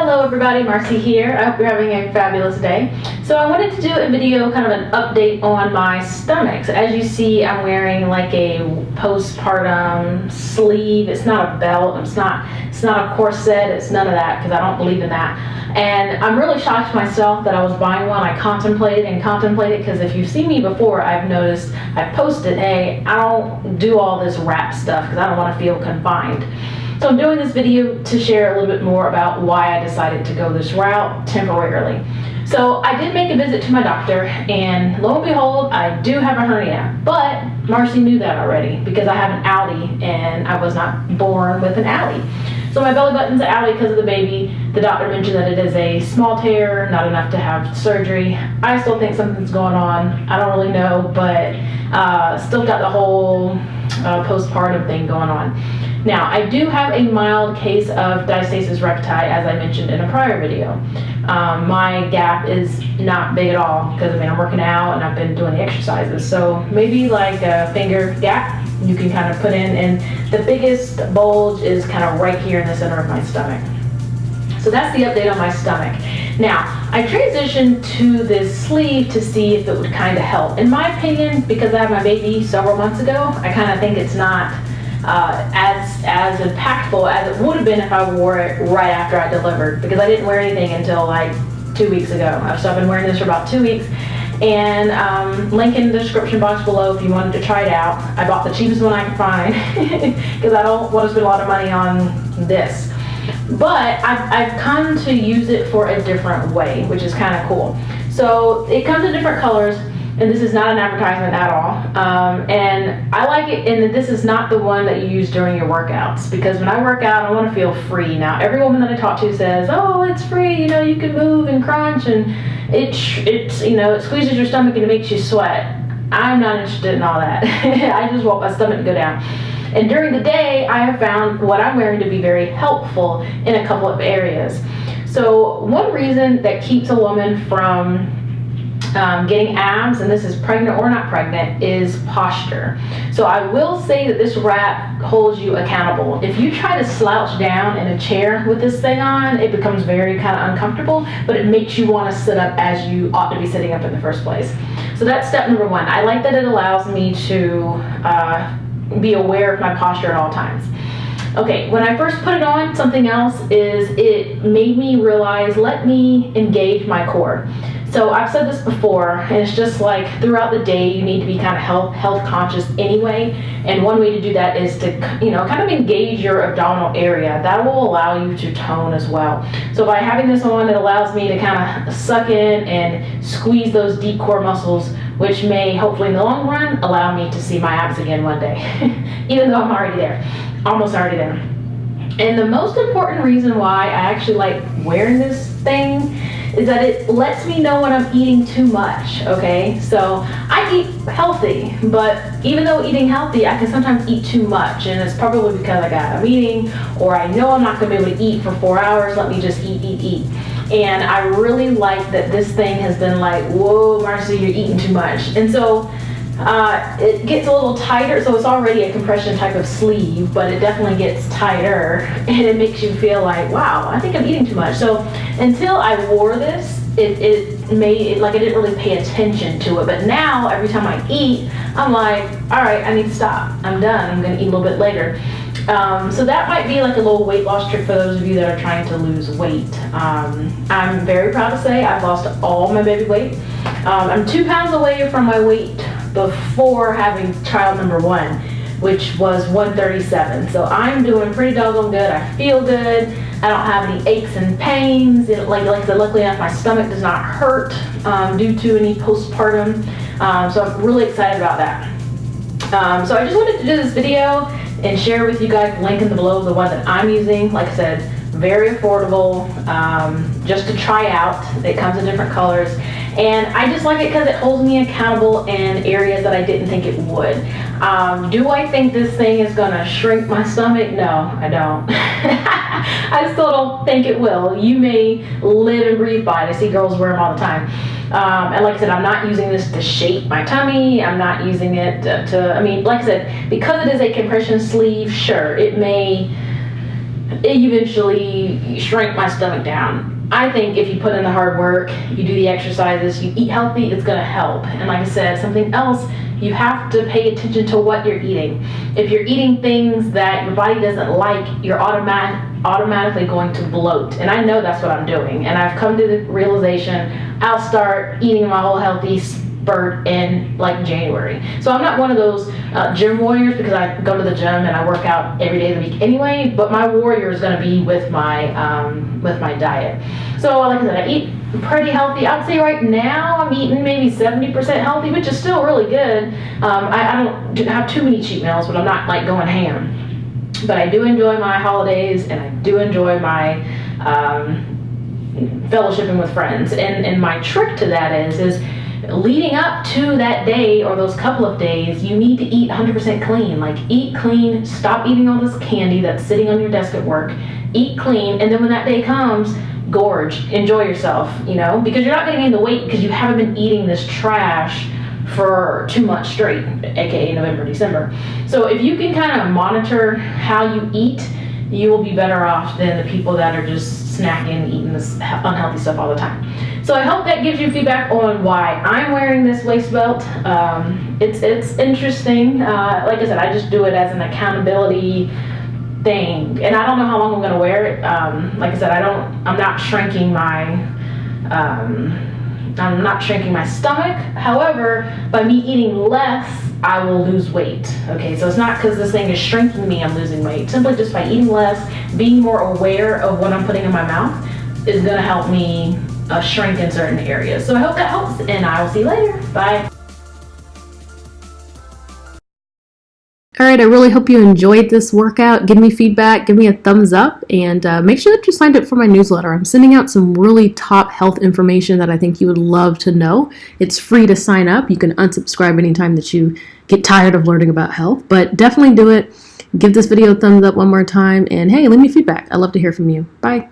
Hello everybody, Marcy here. I hope you're having a fabulous day. So I wanted to do a video, kind of an update on my stomach. So as you see, I'm wearing like a postpartum sleeve. It's not a belt, it's not a corset, it's none of that because I don't believe in that. And I'm really shocked myself that I was buying one. I contemplated because if you've seen me before, I've noticed I've posted, hey, I don't do all this wrap stuff because I don't want to feel confined. So I'm doing this video to share a little bit more about why I decided to go this route temporarily. So I did make a visit to my doctor, and lo and behold, I do have a hernia. But Marcy knew that already because I have an outie and I was not born with an outie. So my belly button's an outie because of the baby. The doctor mentioned that it is a small tear, not enough to have surgery. I still think something's going on. I don't really know, but still got the whole postpartum thing going on. Now, I do have a mild case of Diastasis Recti, as I mentioned in a prior video. My gap is not big at all because I'm working out and I've been doing the exercises. So maybe like a finger gap you can kind of put in, and the biggest bulge is kind of right here in the center of my stomach. So that's the update on my stomach. Now, I transitioned to this sleeve to see if it would kind of help. In my opinion, because I had my baby several months ago, I kind of think it's not as impactful as it would have been if I wore it right after I delivered, because I didn't wear anything until like 2 weeks ago. So I've been wearing this for about 2 weeks, and link in the description box below if you wanted to try it out. I bought the cheapest one I could find because I don't want to spend a lot of money on this. But I've come to use it for a different way, which is kind of cool. So it comes in different colors. And this is not an advertisement at all. And I like it, and this is not the one that you use during your workouts, because when I work out, I want to feel free. Now, every woman that I talk to says, oh, it's free, you know, you can move and crunch, and it squeezes your stomach and it makes you sweat. I'm not interested in all that. I just want my stomach to go down. And during the day, I have found what I'm wearing to be very helpful in a couple of areas. So one reason that keeps a woman from getting abs, and this is pregnant or not pregnant, is posture. So I will say that this wrap holds you accountable. If you try to slouch down in a chair with this thing on, it becomes very kind of uncomfortable, but it makes you want to sit up as you ought to be sitting up in the first place. So that's step number one. I like that it allows me to be aware of my posture at all times. Okay, when I first put it on, something else is it made me realize, let me engage my core. So I've said this before, and it's just like throughout the day you need to be kind of health conscious anyway, and one way to do that is to kind of engage your abdominal area. That will allow you to tone as well. So by having this on, it allows me to kind of suck in and squeeze those deep core muscles, which may hopefully in the long run allow me to see my abs again one day, even though I'm already there, almost already there. And the most important reason why I actually like wearing this thing is that it lets me know when I'm eating too much, okay? So I eat healthy, but even though eating healthy, I can sometimes eat too much, and it's probably because I got a meeting, or I know I'm not gonna be able to eat for 4 hours, let me just eat. And I really like that this thing has been like, whoa, Marcy, you're eating too much. And so it gets a little tighter, so it's already a compression type of sleeve, but it definitely gets tighter, and it makes you feel like, wow, I think I'm eating too much. So until I wore this, it made it like I didn't really pay attention to it, but now every time I eat, I'm like, all right, I need to stop. I'm done. I'm gonna eat a little bit later. So that might be like a little weight loss trick for those of you that are trying to lose weight. I'm very proud to say I've lost all my baby weight. I'm 2 pounds away from my weight before having child number 1, which was 137. So I'm doing pretty doggone good. I feel good. I don't have any aches and pains. Like I said, luckily enough, my stomach does not hurt due to any postpartum. So I'm really excited about that. So I just wanted to do this video and share with you guys, link in the below, the one that I'm using. Like I said, very affordable, just to try out. It comes in different colors, and I just like it because it holds me accountable in areas that I didn't think it would. Do I think this thing is gonna shrink my stomach? No, I don't. I still don't think it will. You may live and breathe by it. I see girls wear them all the time. And like I said, I'm not using this to shape my tummy. I'm not using it to, I mean, like I said, because it is a compression sleeve, sure, it may eventually shrink my stomach down. I think if you put in the hard work, you do the exercises, you eat healthy, it's gonna help. And like I said, something else, you have to pay attention to what you're eating. If you're eating things that your body doesn't like, you're automatically going to bloat. And I know that's what I'm doing. And I've come to the realization I'll start eating my whole healthy spurt in like January. So I'm not one of those gym warriors, because I go to the gym and I work out every day of the week anyway, but my warrior is going to be with my diet. So like I said, I eat pretty healthy. I'd say right now I'm eating maybe 70% healthy, which is still really good. I don't have too many cheat meals, but I'm not like going ham. But I do enjoy my holidays, and I do enjoy my fellowshipping with friends. And my trick to that is leading up to that day or those couple of days, you need to eat 100% clean. Like, eat clean, stop eating all this candy that's sitting on your desk at work, eat clean, and then when that day comes, gorge, enjoy yourself, you know, because you're not going to gain the weight because you haven't been eating this trash for 2 months straight, aka November, December. So if you can kind of monitor how you eat, you will be better off than the people that are just snacking, eating this unhealthy stuff all the time. So I hope that gives you feedback on why I'm wearing this waist belt. It's interesting. Like I said, I just do it as an accountability thing, and I don't know how long I'm going to wear it. Like I said, I'm not shrinking my stomach. However, by me eating less, I will lose weight. Okay, so it's not because this thing is shrinking me I'm losing weight. Simply just by eating less, being more aware of what I'm putting in my mouth is going to help me shrink in certain areas. So I hope that helps, and I will see you later. Bye. All right, I really hope you enjoyed this workout. Give me feedback, give me a thumbs up, and make sure that you signed up for my newsletter. I'm sending out some really top health information that I think you would love to know. It's free to sign up. You can unsubscribe anytime that you get tired of learning about health, but definitely do it. Give this video a thumbs up one more time, and hey, leave me feedback. I'd love to hear from you. Bye.